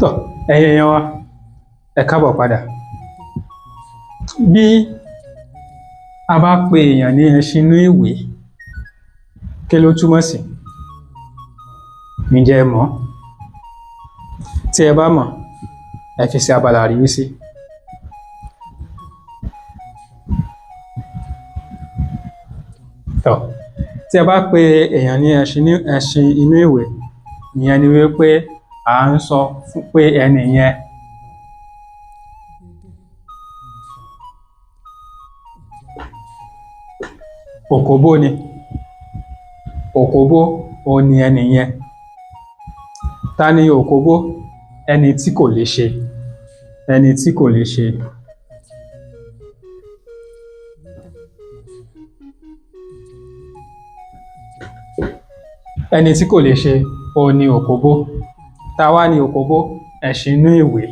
Tọ́ ẹ̀yin èèyàn wa, ẹ káàbọ̀ padà. Bí a bá pe èèyàn ní ẹṣin inú ìwé, kí ló túmọ̀ sí? Ǹjẹ́ ẹ mọ̀? Tí ẹ bá mọ̀, ẹ fi sí abala àríwísí. Tọ́ tí ẹ bá pe èèyàn ní ẹṣin inú ìwé, ìyẹn ni wípé à ń sọ pé ẹni yẹn òkóbó ni. Òkóbó òun ni ẹni yẹn. Ta ni òkóbó? Ẹni tí kò lè ṣe. Ẹni tí kò lè ṣe. Ẹni tí kò lè ṣe òun ni òkóbó. Ta wá ni òkóbó? Ẹṣin inú ìwé.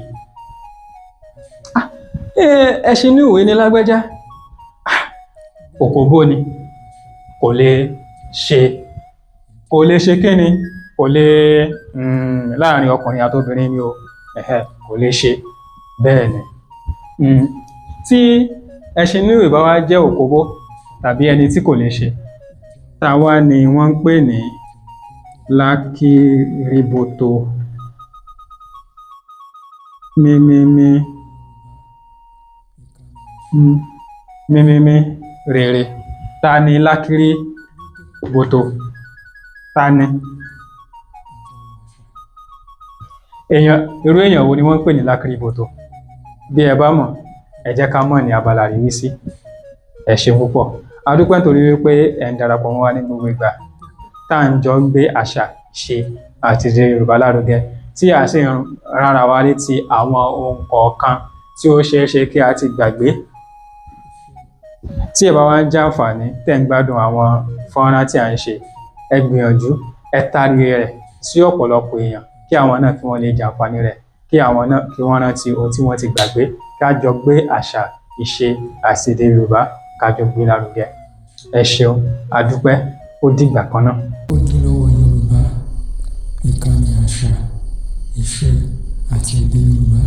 Ẹṣin inú ìwé ni lágbájá. Òkóbó ni. Kò lè ṣe. Kò lè ṣe kí ni? Kò lè láàrin ọkùnrin àti obìnrin ni o. Kò lè ṣe. Bẹ́ẹ̀ ni. Tí ẹṣin inú ìwé bá wá jẹ́ òkóbó tàbí ẹni tí kò lè ṣe, ta wá ni wọ́n ń pè ní lákìríboto. Mímímí rere. Ta ni lákìríboto? Ta ni? Irú èèyàn wo ni wọ́n ń pè ní lákìríboto? Bí ẹ bá mọ̀, ẹ jẹ́ ká mọ̀ ní abala àríwísí. Ẹ ṣé púpọ̀. A dúpẹ́ nítorí wípé ẹ ń darapọ̀ mọ́ wa ní gbogbo ìgbà tá à ń jọ gbé àṣà, ìṣe àti èdè Yorùbá lárugẹ, tí a sì ń ránra wa létí àwọn ohun kọ̀ọ̀kan tí ó ṣeé ṣe kí a ti gbàgbé. Tí ẹ bá wá ń jàǹfààní, tẹ́ ń gbádùn àwọn fọ́nrán tí à ń ṣe, ẹ gbìyànjú, ẹ taari rẹ̀ sí ọ̀pọ̀lọpọ̀ èèyàn kí àwọn náà kí wọ́n lè jàǹfààní rẹ̀, kí àwọn náà kí wọ́n rántí ohun tí wọ́n ti gbàgbé, ká jọ gbé àṣà, ìṣe àti èdè Yorùbá ká jọ gbé lárugẹ. Ẹ ṣeun, a dúpẹ́, ó dìgbà kan náà. Ojúlówó Yorùbá, ìkànnì àṣà, ìṣe àti èdè Yorùbá.